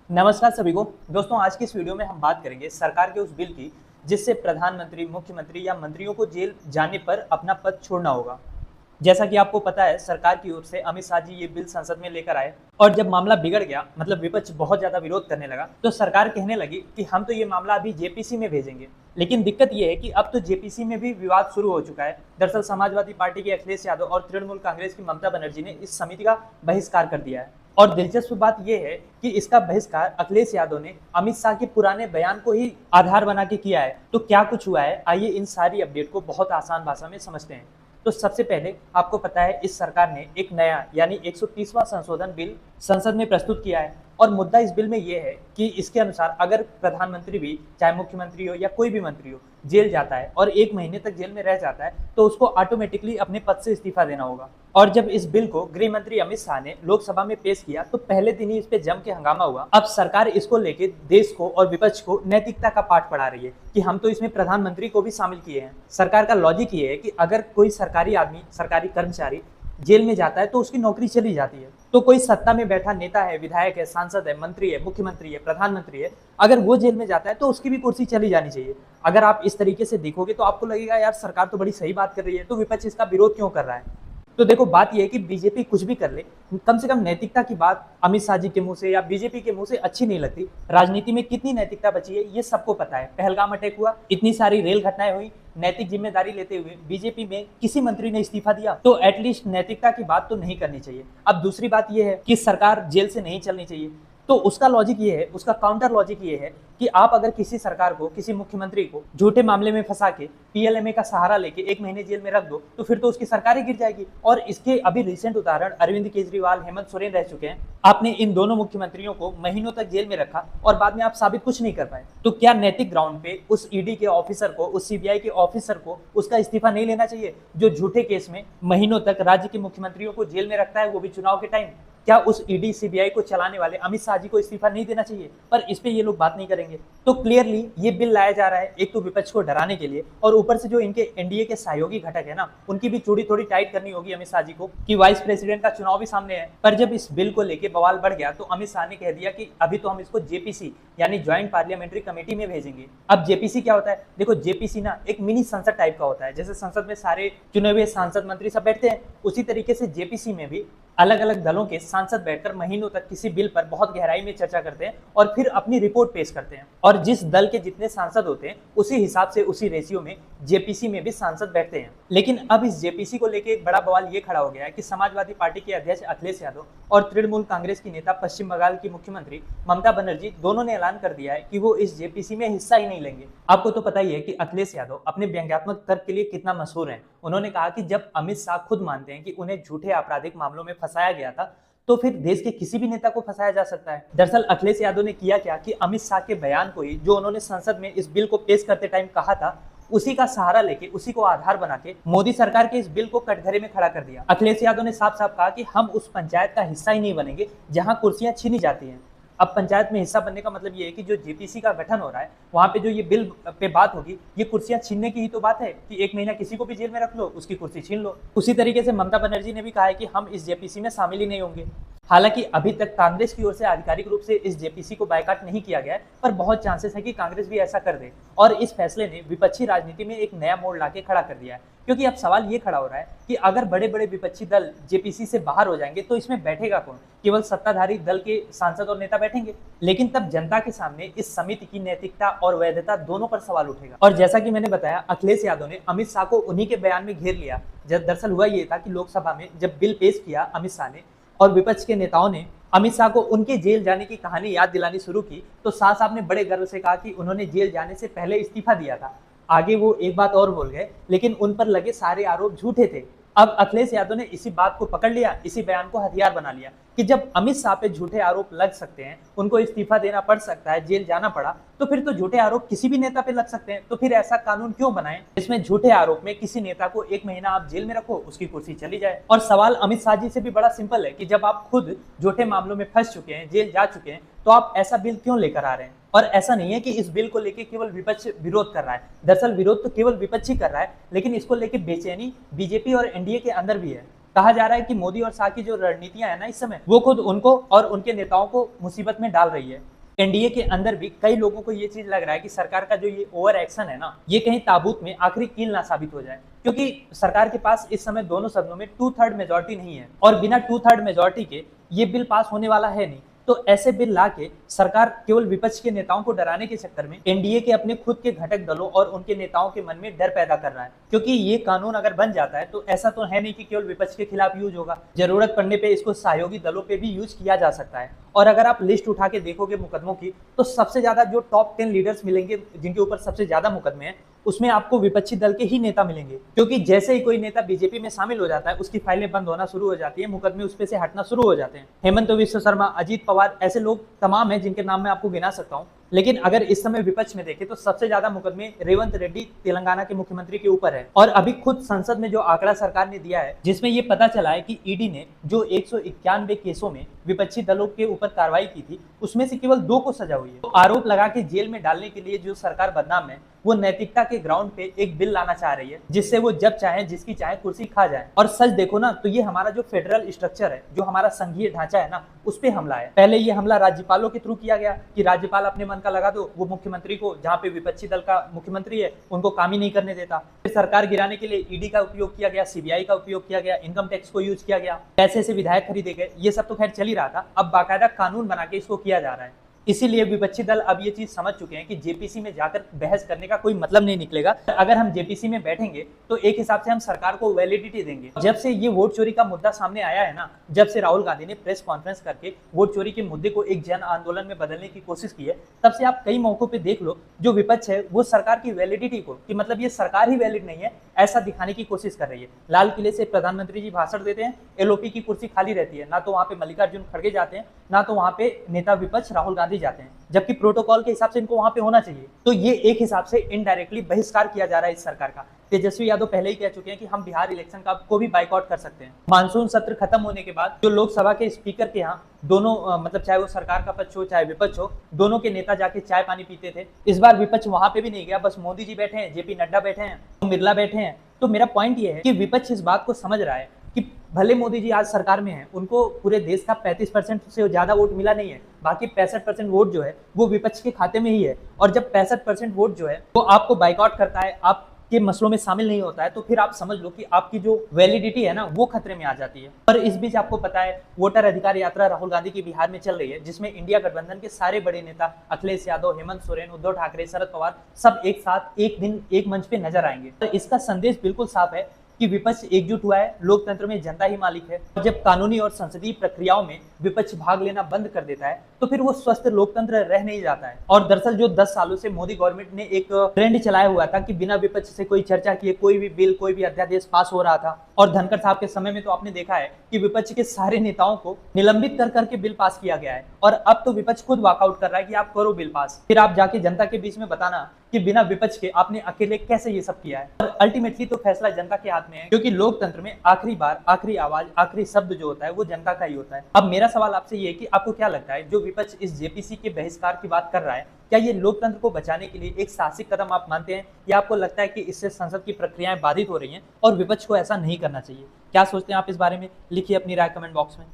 नमस्कार सभी को। दोस्तों, आज की इस वीडियो में हम बात करेंगे सरकार के उस बिल की जिससे प्रधानमंत्री, मुख्यमंत्री या मंत्रियों को जेल जाने पर अपना पद छोड़ना होगा। जैसा कि आपको पता है, सरकार की ओर से अमित शाह जी ये बिल संसद में लेकर आए और जब मामला बिगड़ गया, मतलब विपक्ष बहुत ज्यादा विरोध करने लगा, तो सरकार कहने लगी कि हम तो ये मामला अभी जेपीसी में भेजेंगे। लेकिन दिक्कत ये है कि अब तो जेपीसी में भी विवाद शुरू हो चुका है। दरअसल समाजवादी पार्टी के अखिलेश यादव और तृणमूल कांग्रेस की ममता बनर्जी ने इस समिति का बहिष्कार कर दिया है। और दिलचस्प बात यह है कि इसका बहिष्कार अखिलेश यादव ने अमित शाह के पुराने बयान को ही आधार बना के किया है। तो क्या कुछ हुआ है, आइए इन सारी अपडेट को बहुत आसान भाषा में समझते हैं। तो सबसे पहले आपको पता है, इस सरकार ने एक नया यानी 130वां संशोधन बिल संसद में प्रस्तुत किया है। और मुद्दा इस बिल में यह है कि इसके अनुसार अगर प्रधानमंत्री भी, चाहे मुख्यमंत्री हो या कोई भी मंत्री हो, जेल जाता है और 1 महीने तक जेल में रह जाता है, तो उसको ऑटोमेटिकली अपने पद से इस्तीफा देना होगा। और जब इस बिल को गृह मंत्री अमित शाह ने लोकसभा में पेश किया, तो पहले दिन ही इस पे जम के हंगामा हुआ। अब सरकार इसको लेके देश को और विपक्ष को नैतिकता का पाठ पढ़ा रही है कि हम तो इसमें प्रधानमंत्री को भी शामिल किए हैं। सरकार का लॉजिक ये है कि अगर कोई सरकारी आदमी, सरकारी कर्मचारी जेल में जाता है तो उसकी नौकरी चली जाती है। तो कोई सत्ता में बैठा नेता है, विधायक है, सांसद है, मंत्री है, मुख्यमंत्री है, प्रधानमंत्री है, अगर वो जेल में जाता है तो उसकी भी कुर्सी चली जानी चाहिए। अगर आप इस तरीके से देखोगे तो आपको लगेगा यार, सरकार तो बड़ी सही बात कर रही है, तो विपक्ष इसका विरोध क्यों कर रहा है। तो देखो, बात यह है कि बीजेपी कुछ भी कर ले, कम से कम नैतिकता की बात अमित शाह जी के मुंह से या बीजेपी के मुंह से अच्छी नहीं लगती। राजनीति में कितनी नैतिकता बची है ये सबको पता है। पहलगाम अटैक हुआ, इतनी सारी रेल घटनाएं हुई, नैतिक जिम्मेदारी लेते हुए बीजेपी में किसी मंत्री ने इस्तीफा दिया? तो एटलीस्ट नैतिकता की बात तो नहीं करनी चाहिए। अब दूसरी बात यह है कि सरकार जेल से नहीं चलनी चाहिए। तो उसका लॉजिक ये है, उसका काउंटर लॉजिक ये है कि आप अगर किसी सरकार को, किसी मुख्यमंत्री को झूठे मामले में फंसा के पीएलएमए का सहारा लेके 1 महीने जेल में रख दो, तो फिर तो उसकी सरकार ही गिर जाएगी। और इसके अभी रिसेंट उदाहरण अरविंद केजरीवाल, हेमंत सोरेन रह चुके हैं। आपने इन दोनों मुख्यमंत्रियों को महीनों तक जेल में रखा और बाद में आप साबित कुछ नहीं कर पाए। तो क्या नैतिक ग्राउंड पे उस ईडी के ऑफिसर को, उस सीबीआई के ऑफिसर को उसका इस्तीफा नहीं लेना चाहिए, जो झूठे केस में महीनों तक राज्य के मुख्यमंत्रियों को जेल में रखता है, वो भी चुनाव के टाइम? क्या उस ईडी सीबीआई को चलाने वाले अमित शाह जी को इस्तीफा नहीं देना चाहिए? पर इस पे ये लोग बात नहीं करेंगे। तो क्लियरली ये बिल लाया जा रहा है एक तो विपक्ष को डराने के लिए, और ऊपर से जो इनके एनडीए के सहयोगी घटक है ना, उनकी भी चूड़ी थोड़ी टाइट करनी होगी अमित शाह जी को कि वाइस प्रेसिडेंट का चुनाव भी सामने है। पर जब इस बिल को लेकर बवाल बढ़ गया तो अमित शाह ने कह दिया कि अभी तो हम इसको जेपीसी यानी ज्वाइंट पार्लियामेंट्री कमेटी में भेजेंगे। अब जेपीसी क्या होता है? देखो, जेपीसी ना एक मिनी संसद टाइप का होता है। जैसे संसद में सारे चुने हुए सांसद मंत्री सब बैठते हैं, उसी तरीके से जेपीसी में भी अलग अलग दलों के सांसद बैठकर महीनों तक किसी बिल पर बहुत गहराई में चर्चा करते हैं और फिर अपनी रिपोर्ट पेश करते हैं। और जिस दल के जितने सांसद होते हैं उसी हिसाब से, उसी रेशियो में जेपीसी में भी सांसद बैठते हैं। लेकिन अब इस जेपीसी को लेकर एक बड़ा बवाल ये खड़ा हो गया है कि समाजवादी पार्टी के अध्यक्ष अखिलेश यादव और तृणमूल कांग्रेस की नेता, पश्चिम बंगाल की मुख्यमंत्री ममता बनर्जी, दोनों ने ऐलान कर दिया है कि वो इस जेपीसी में हिस्सा ही नहीं लेंगे। आपको तो पता ही है कि अखिलेश यादव अपने व्यंग्यात्मक तर्क के लिए कितना मशहूर है। उन्होंने कहा कि जब अमित शाह खुद मानते हैं कि उन्हें झूठे आपराधिक मामलों में फंसाया गया था, तो फिर देश के किसी भी नेता को फंसाया जा सकता है। दरअसल अखिलेश यादव ने किया क्या कि अमित शाह के बयान को ही, जो उन्होंने संसद में इस बिल को पेश करते टाइम कहा था, उसी का सहारा लेके, उसी को आधार बना के मोदी सरकार के इस बिल को कटघरे में खड़ा कर दिया। अखिलेश यादव ने साफ साफ कहा कि हम उस पंचायत का हिस्सा ही नहीं बनेंगे जहां कुर्सियां छीनी जाती हैं। अब पंचायत में हिस्सा बनने का मतलब ये है कि जो जेपीसी का गठन हो रहा है, वहां पे जो ये बिल पे बात होगी, ये कुर्सियां छीनने की ही तो बात है कि 1 महीना किसी को भी जेल में रख लो, उसकी कुर्सी छीन लो। उसी तरीके से ममता बनर्जी ने भी कहा है कि हम इस जेपीसी में शामिल ही नहीं होंगे। हालांकि अभी तक कांग्रेस की ओर से आधिकारिक रूप से इस जेपीसी को बायकॉट नहीं किया गया है, पर बहुत चांसेस है कि कांग्रेस भी ऐसा कर दे। और इस फैसले ने विपक्षी राजनीति में एक नया मोड़ लाके खड़ा कर दिया है, क्योंकि अब सवाल ये खड़ा हो रहा है कि अगर बड़े बड़े विपक्षी दल जेपीसी से बाहर हो जाएंगे तो इसमें बैठेगा कौन? केवल सत्ताधारी दल के सांसद और नेता बैठेंगे। लेकिन तब जनता के सामने इस समिति की नैतिकता और वैधता दोनों पर सवाल उठेगा। और जैसा कि मैंने बताया, अखिलेश यादव ने अमित शाह को उन्हीं के बयान में घेर लिया। दरअसल हुआ ये था कि लोकसभा में जब बिल पेश किया अमित शाह ने, और विपक्ष के नेताओं ने अमित शाह को उनके जेल जाने की कहानी याद दिलानी शुरू की, तो शाह साहब ने बड़े गर्व से कहा कि उन्होंने जेल जाने से पहले इस्तीफा दिया था। आगे वो एक बात और बोल गए, लेकिन उन पर लगे सारे आरोप झूठे थे। अब अखिलेश यादव ने इसी बात को पकड़ लिया, इसी बयान को हथियार बना लिया कि जब अमित शाह पे झूठे आरोप लग सकते हैं, उनको इस्तीफा देना पड़ सकता है, जेल जाना पड़ा, तो फिर तो झूठे आरोप किसी भी नेता पे लग सकते हैं। तो फिर ऐसा कानून क्यों बनाएं इसमें झूठे आरोप में किसी नेता को 1 महीना आप जेल में रखो, उसकी कुर्सी चली जाए। और सवाल अमित शाह जी से भी बड़ा सिंपल है कि जब आप खुद झूठे मामलों में फंस चुके हैं, जेल जा चुके हैं, तो आप ऐसा बिल क्यों लेकर आ रहे हैं? और ऐसा नहीं है कि इस बिल को लेकर केवल विपक्ष विरोध कर रहा है। दरअसल विरोध तो केवल विपक्ष ही कर रहा है, लेकिन इसको लेकर बेचैनी बीजेपी और एनडीए के अंदर भी है। कहा जा रहा है कि मोदी और शाह की जो रणनीतियां है ना इस समय, वो खुद उनको और उनके नेताओं को मुसीबत में डाल रही है। एनडीए के अंदर भी कई लोगों को ये चीज लग रहा है कि सरकार का जो ये ओवर एक्शन है ना, ये कहीं ताबूत में आखिरी कील ना साबित हो जाए, क्योंकि सरकार के पास इस समय दोनों सदनों में 2/3 मेजोरिटी नहीं है और बिना 2/3 मेजोरिटी के ये बिल पास होने वाला है नहीं। तो ऐसे बिल ला के सरकार केवल विपक्ष के नेताओं को डराने के चक्कर में एनडीए के अपने खुद के घटक दलों और उनके नेताओं के मन में डर पैदा कर रहा है, क्योंकि ये कानून अगर बन जाता है तो ऐसा तो है नहीं कि केवल विपक्ष के खिलाफ यूज होगा, जरूरत पड़ने पे इसको सहयोगी दलों पे भी यूज किया जा सकता है। और अगर आप लिस्ट उठा के देखोगे मुकदमों की, तो सबसे ज्यादा जो टॉप 10 लीडर्स मिलेंगे जिनके ऊपर सबसे ज्यादा मुकदमे हैं, उसमें आपको विपक्षी दल के ही नेता मिलेंगे, क्योंकि जैसे ही कोई नेता बीजेपी में शामिल हो जाता है उसकी फाइलें बंद होना शुरू हो जाती है, मुकदमे उस पे से हटना शुरू हो जाते हैं। हेमंत विश्व शर्मा, अजीत पवार, ऐसे लोग तमाम हैं जिनके नाम मैं आपको गिना सकता हूँ। लेकिन अगर इस समय विपक्ष में देखें तो सबसे ज्यादा मुकदमे रेवंत रेड्डी तेलंगाना के मुख्यमंत्री के ऊपर है। और अभी खुद संसद में जो आंकड़ा सरकार ने दिया है, जिसमें ये पता चला है कि ईडी ने जो 191 केसों में विपक्षी दलों के ऊपर कार्रवाई की थी, उसमें से केवल 2 को सजा हुई है। तो आरोप लगा के जेल में डालने के लिए जो सरकार बदनाम है, वो नैतिकता के ग्राउंड पे एक बिल लाना चाह रही है, जिससे वो जब चाहे जिसकी चाहे कुर्सी खा जाए। और सच देखो ना, तो ये हमारा जो फेडरल स्ट्रक्चर है, जो हमारा संघीय ढांचा है ना, उस पे हमला है। पहले ये हमला राज्यपालों के थ्रू किया गया कि राज्यपाल अपने मन का लगा दो, वो मुख्यमंत्री को, जहाँ पे विपक्षी दल का मुख्यमंत्री है, उनको काम ही नहीं करने देता। फिर सरकार गिराने के लिए ईडी का उपयोग किया गया, सीबीआई का उपयोग किया गया, इनकम टैक्स को यूज किया गया, पैसे से विधायक खरीदे गए। ये सब तो खैर चल ही रहा था, अब बाकायदा कानून बना के इसको किया जा रहा है। इसीलिए विपक्षी दल अब ये चीज समझ चुके हैं कि जेपीसी में जाकर बहस करने का कोई मतलब नहीं निकलेगा। अगर हम जेपीसी में बैठेंगे तो एक हिसाब से हम सरकार को वैलिडिटी देंगे। जब से ये वोट चोरी का मुद्दा सामने आया है ना, जब से राहुल गांधी ने प्रेस कॉन्फ्रेंस करके वोट चोरी के मुद्दे को एक जन आंदोलन में बदलने की कोशिश की है, तब से आप कई मौकों पर देख लो, जो विपक्ष है वो सरकार की वैलिडिटी को, कि मतलब ये सरकार ही वैलिड नहीं है, ऐसा दिखाने की कोशिश कर रही है। लाल किले से प्रधानमंत्री जी भाषण देते हैं, एलओपी की कुर्सी खाली रहती है, ना तो वहां पे मल्लिकार्जुन खड़गे जाते हैं, ना तो वहां पे नेता विपक्ष राहुल गांधी जाते हैं, जबकि प्रोटोकॉल के हिसाब से इनको वहां पे होना चाहिए। तो ये एक हिसाब से इनडायरेक्टली बहिष्कार किया जा रहा है इस सरकार का। तेजस्वी यादव पहले ही कह चुके हैं कि हम बिहार इलेक्शन का को भी बाइकआउट कर सकते हैं। मानसून सत्र खत्म होने के बाद जो लोकसभा के स्पीकर के यहाँ दोनों मतलब चाहे वो सरकार का पक्ष हो चाहे विपक्ष हो, दोनों के नेता जाके चाय पानी पीते थे। इस बार विपक्ष वहां पे भी नहीं गया, बस मोदी जी बैठे हैं, जेपी नड्डा बैठे हैं, बिरला बैठे हैं। तो मेरा पॉइंट ये है कि विपक्ष इस बात को समझ रहा है कि भले मोदी जी आज सरकार में हैं, उनको पूरे देश का 35% से ज्यादा वोट मिला नहीं है, बाकी 65% वोट जो है वो विपक्ष के खाते में ही है। और जब 65% वोट जो है वो आपको बाइकआउट करता है, आपके मसलों में शामिल नहीं होता है, तो फिर आप समझ लो कि आपकी जो वैलिडिटी है ना, वो खतरे में आ जाती है। और इस बीच आपको पता है वोटर अधिकार यात्रा राहुल गांधी की बिहार में चल रही है, जिसमें इंडिया गठबंधन के सारे बड़े नेता अखिलेश यादव, हेमंत सोरेन, उद्धव ठाकरे, शरद पवार सब एक साथ एक दिन एक मंच पे नजर आएंगे। तो इसका संदेश बिल्कुल साफ है कि विपक्ष एकजुट हुआ है, लोकतंत्र में जनता ही मालिक है। और जब कानूनी और संसदीय प्रक्रियाओं में विपक्ष भाग लेना बंद कर देता है, तो फिर वो स्वस्थ लोकतंत्र रह नहीं जाता है। और दरअसल जो 10 सालों से मोदी गवर्नमेंट ने एक ट्रेंड चलाया हुआ था कि बिना विपक्ष से कोई चर्चा किए कोई भी बिल, कोई भी अध्यादेश पास हो रहा था। और धनखड़ साहब के समय में तो आपने देखा है कि विपक्ष के सारे नेताओं को निलंबित कर करके बिल पास किया गया है। और अब तो विपक्ष खुद वॉकआउट कर रहा है कि आप करो बिल पास, फिर आप जाके जनता के बीच में बताना कि बिना विपक्ष के आपने अकेले कैसे ये सब किया है। और अल्टीमेटली तो फैसला जनता के हाथ में है, क्योंकि लोकतंत्र में आखिरी बार, आखिरी आवाज, आखिरी शब्द जो होता है वो जनता का ही होता है। अब मेरा सवाल आपसे ये है कि आपको क्या लगता है, जो विपक्ष इस जेपीसी के बहिष्कार की बात कर रहा है, क्या ये लोकतंत्र को बचाने के लिए एक साहसिक कदम आप मानते हैं, या आपको लगता है कि इससे संसद की प्रक्रियाएं बाधित हो रही हैं और विपक्ष को ऐसा नहीं करना चाहिए? क्या सोचते हैं आप इस बारे में? लिखिए अपनी राय कमेंट बॉक्स में।